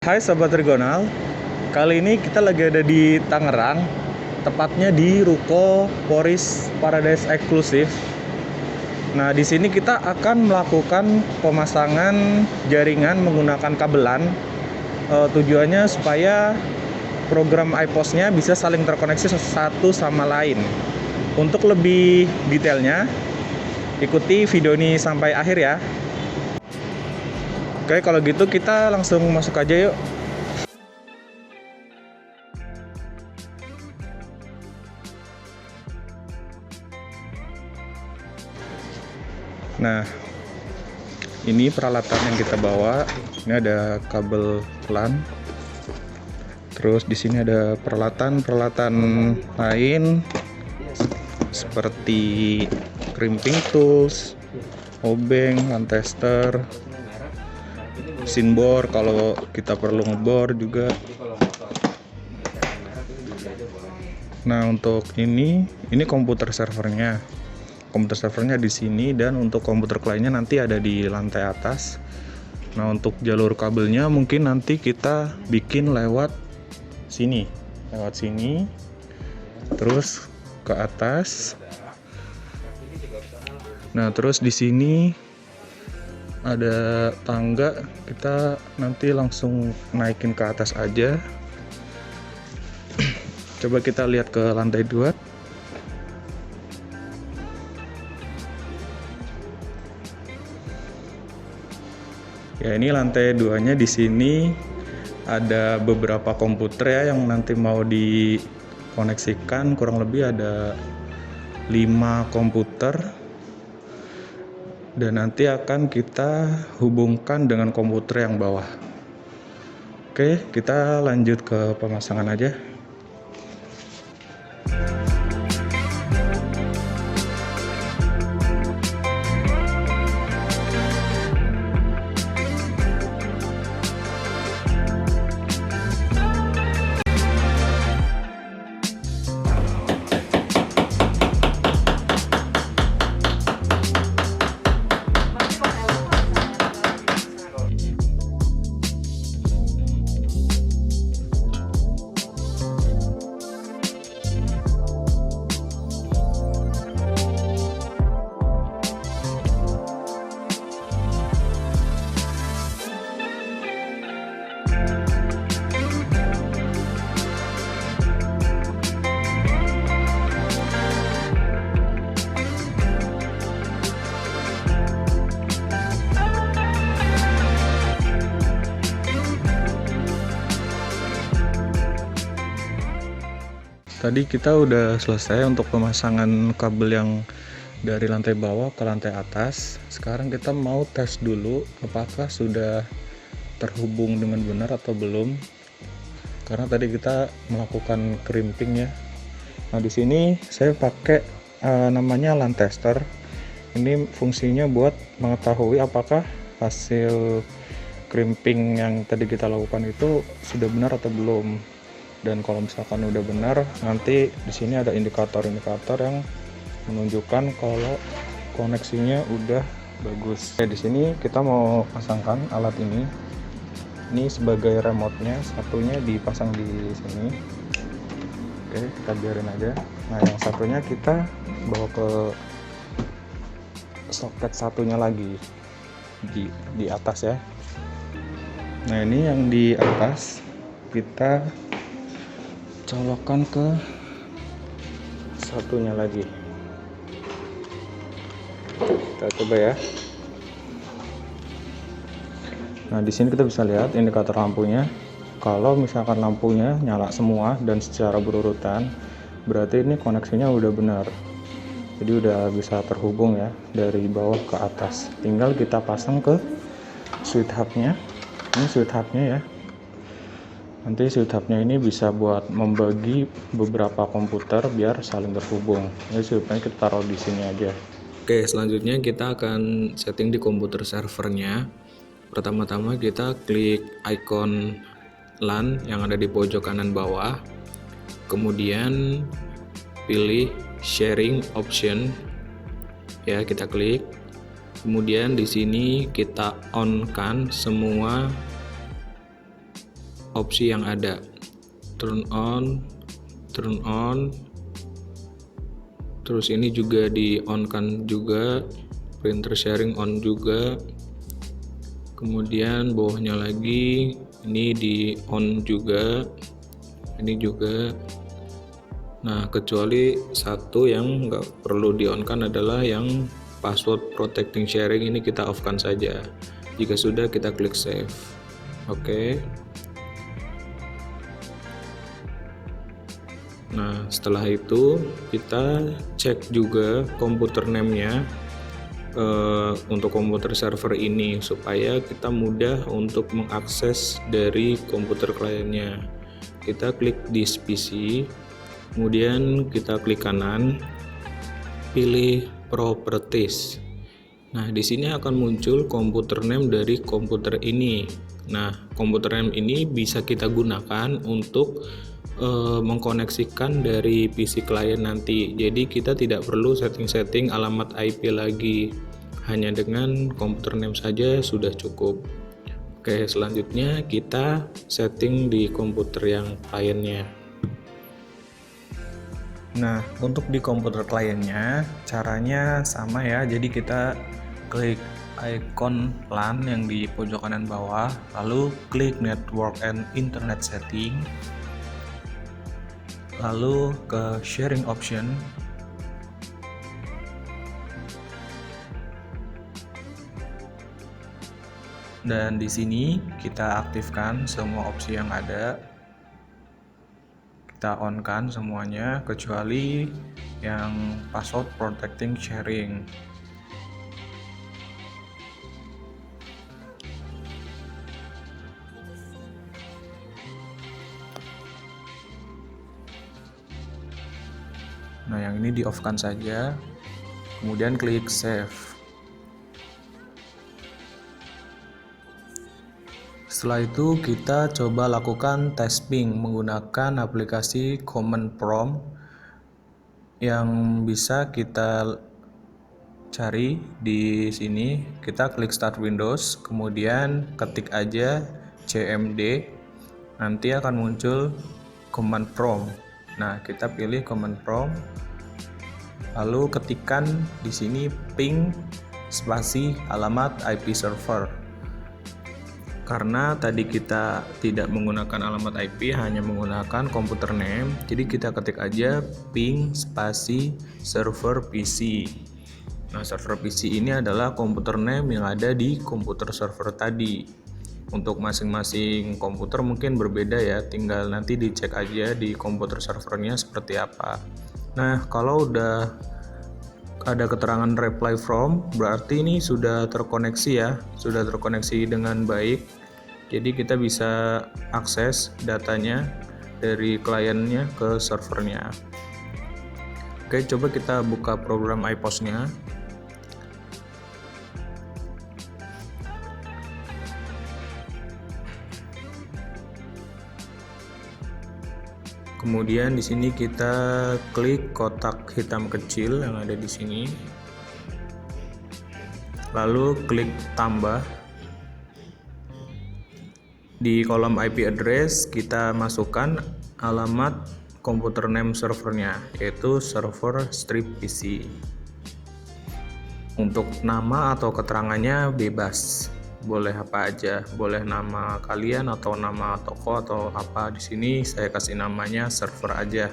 Hai Sobat Trigonal, kali ini kita lagi ada di Tangerang, tepatnya di Ruko Poris Paradise Eksklusif. Nah, di sini kita akan melakukan pemasangan jaringan menggunakan kabelan. Tujuannya supaya program iPOS-nya bisa saling terkoneksi satu sama lain. Untuk lebih detailnya, ikuti video ini sampai akhir ya. Oke, kalau gitu kita langsung masuk aja yuk. Nah, ini peralatan yang kita bawa. Ini ada kabel LAN. Terus di sini ada peralatan lain seperti crimping tools, obeng, LAN tester, sinbor kalau kita perlu ngebor juga. Nah, untuk ini komputer servernya. Komputer servernya di sini, dan untuk komputer kliennya nanti ada di lantai atas. Nah, untuk jalur kabelnya mungkin nanti kita bikin lewat sini, terus ke atas. Nah, terus di sini ada tangga, kita nanti langsung naikin ke atas aja. Coba kita lihat ke lantai 2. Ya, ini lantai 2-nya. Di sini ada beberapa komputer ya yang nanti mau dikoneksikan. Kurang lebih ada 5 komputer. Dan nanti akan kita hubungkan dengan komputer yang bawah. Oke, kita lanjut ke pemasangan aja. Tadi kita udah selesai untuk pemasangan kabel yang dari lantai bawah ke lantai atas. Sekarang kita mau tes dulu apakah sudah terhubung dengan benar atau belum. Karena tadi kita melakukan crimping ya. Nah, di sini saya pakai namanya LAN tester. Ini fungsinya buat mengetahui apakah hasil crimping yang tadi kita lakukan itu sudah benar atau belum. Dan kalau misalkan udah benar, nanti di sini ada indikator-indikator yang menunjukkan kalau koneksinya udah bagus. Oke, di sini kita mau pasangkan alat ini. Ini sebagai remote-nya, satunya dipasang di sini. Oke, kita biarin aja. Nah, yang satunya kita bawa ke soket satunya lagi di atas ya. Nah, ini yang di atas kita colokkan ke satunya lagi. Kita coba ya. Nah, di sini kita bisa lihat indikator lampunya. Kalau misalkan lampunya nyala semua dan secara berurutan, berarti ini koneksinya udah benar. Jadi udah bisa terhubung ya dari bawah ke atas. Tinggal kita pasang ke switch hubnya. Ini switch hubnya ya. Nanti switch hubnya ini bisa buat membagi beberapa komputer biar saling terhubung. Ini switch hubnya kita taruh di sini aja. Oke, selanjutnya kita akan setting di komputer servernya. Pertama-tama kita klik icon LAN yang ada di pojok kanan bawah. Kemudian pilih sharing option. Ya, kita klik. Kemudian di sini kita on kan semua opsi yang ada. Turn on, terus ini juga di on kan juga, printer sharing on juga, kemudian bawahnya lagi ini di on juga, ini juga. Nah, kecuali satu yang nggak perlu di on kan adalah yang password protecting sharing, ini kita off kan saja. Jika sudah, kita klik save. Oke. Nah, setelah itu kita cek juga komputer name-nya untuk komputer server ini supaya kita mudah untuk mengakses dari komputer kliennya. Kita klik this PC, kemudian kita klik kanan, pilih properties. Nah, di sini akan muncul komputer name dari komputer ini. Nah, komputer name ini bisa kita gunakan untuk mengkoneksikan dari PC klien nanti. Jadi kita tidak perlu setting-setting alamat IP lagi. Hanya dengan komputer name saja sudah cukup. Oke, selanjutnya kita setting di komputer yang kliennya. Nah, untuk di komputer kliennya caranya sama ya. Jadi kita klik icon LAN yang di pojok kanan bawah, lalu klik network and internet setting, lalu ke sharing option, dan di sini kita aktifkan semua opsi yang ada. Kita on kan semuanya kecuali yang password protecting sharing. Nah, yang ini di off kan saja, kemudian klik save. Setelah itu kita coba lakukan testing menggunakan aplikasi Command Prompt yang bisa kita cari di sini. Kita klik Start Windows, kemudian ketik aja cmd, nanti akan muncul Command Prompt. Nah, kita pilih Command Prompt, lalu ketikkan di sini ping spasi alamat IP server. Karena tadi kita tidak menggunakan alamat IP, hanya menggunakan komputer name, jadi kita ketik aja ping spasi server PC. Nah, server PC ini adalah komputer name yang ada di komputer server tadi. Untuk masing-masing komputer mungkin berbeda ya, tinggal nanti dicek aja di komputer servernya seperti apa. Nah, kalau udah ada keterangan reply from, berarti ini sudah terkoneksi ya, sudah terkoneksi dengan baik. Jadi kita bisa akses datanya dari kliennya ke servernya. Oke, coba kita buka program iPOS-nya. Kemudian di sini kita klik kotak hitam kecil yang ada di sini. Lalu klik tambah. Di kolom IP address kita masukkan alamat komputer name servernya, yaitu server strip PC. Untuk nama atau keterangannya bebas. Boleh apa aja, boleh nama kalian atau nama toko atau apa. Di sini saya kasih namanya server aja,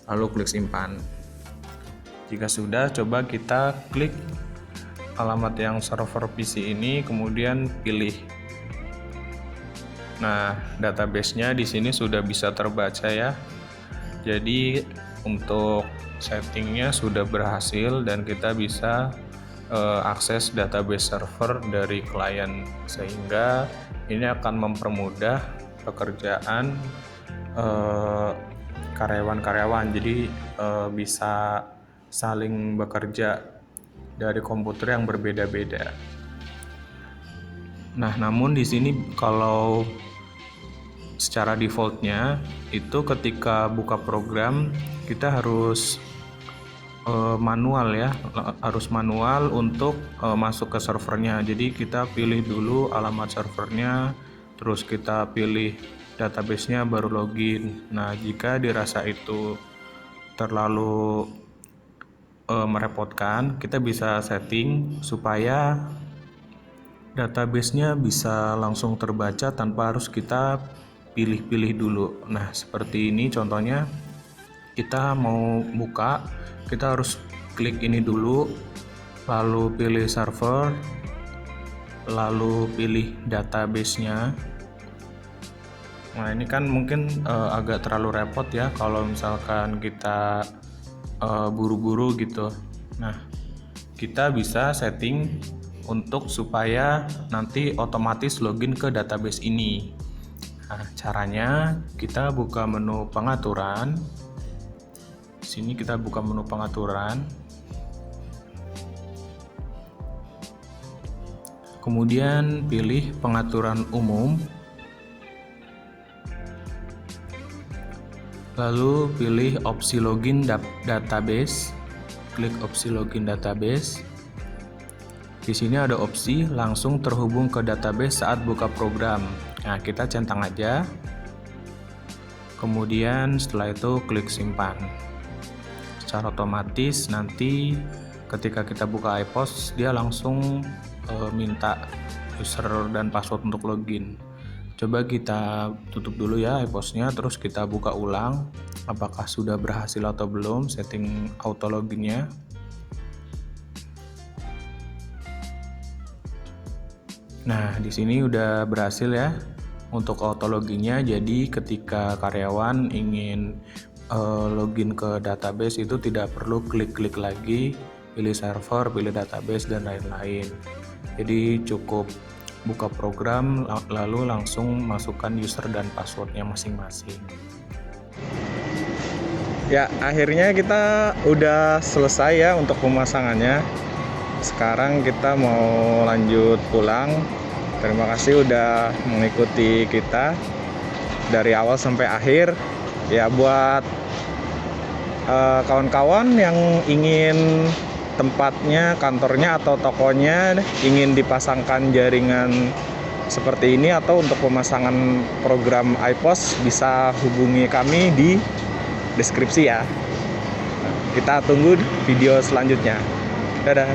lalu klik simpan. Jika sudah, coba kita klik alamat yang server PC ini, kemudian pilih. Nah, database-nya di sini sudah bisa terbaca ya. Jadi untuk settingnya sudah berhasil dan kita bisa akses database server dari klien, sehingga ini akan mempermudah pekerjaan karyawan-karyawan. Jadi bisa saling bekerja dari komputer yang berbeda-beda. Nah, namun di sini kalau secara defaultnya itu ketika buka program kita harus manual ya, harus manual untuk masuk ke servernya. Jadi kita pilih dulu alamat servernya, terus kita pilih database-nya baru login. Nah, jika dirasa itu terlalu merepotkan, kita bisa setting supaya database-nya bisa langsung terbaca tanpa harus kita pilih-pilih dulu. Nah, seperti ini contohnya, kita mau buka, kita harus klik ini dulu, lalu pilih server, lalu pilih database-nya. Nah, ini kan mungkin agak terlalu repot ya kalau misalkan kita buru-buru gitu. Nah, kita bisa setting untuk supaya nanti otomatis login ke database ini. Nah, caranya kita buka menu pengaturan. Sini kita buka menu pengaturan. Kemudian pilih pengaturan umum. Lalu pilih opsi login database. Klik opsi login database. Di sini ada opsi langsung terhubung ke database saat buka program. Nah, kita centang aja. Kemudian setelah itu klik simpan. Secara otomatis nanti ketika kita buka iPost, dia langsung minta user dan password untuk login. Coba kita tutup dulu ya iPost-nya, terus kita buka ulang apakah sudah berhasil atau belum setting auto loginnya. Nah, di sini udah berhasil ya untuk auto loginnya. Jadi ketika karyawan ingin login ke database itu tidak perlu klik-klik lagi, pilih server, pilih database dan lain-lain. Jadi cukup buka program lalu langsung masukkan user dan passwordnya masing-masing. Ya, akhirnya kita udah selesai ya untuk pemasangannya. Sekarang kita mau lanjut pulang. Terima kasih udah mengikuti kita dari awal sampai akhir. Ya, buat kawan-kawan yang ingin tempatnya, kantornya atau tokonya ingin dipasangkan jaringan seperti ini atau untuk pemasangan program iPost, bisa hubungi kami di deskripsi ya. Kita tunggu video selanjutnya. Dadah.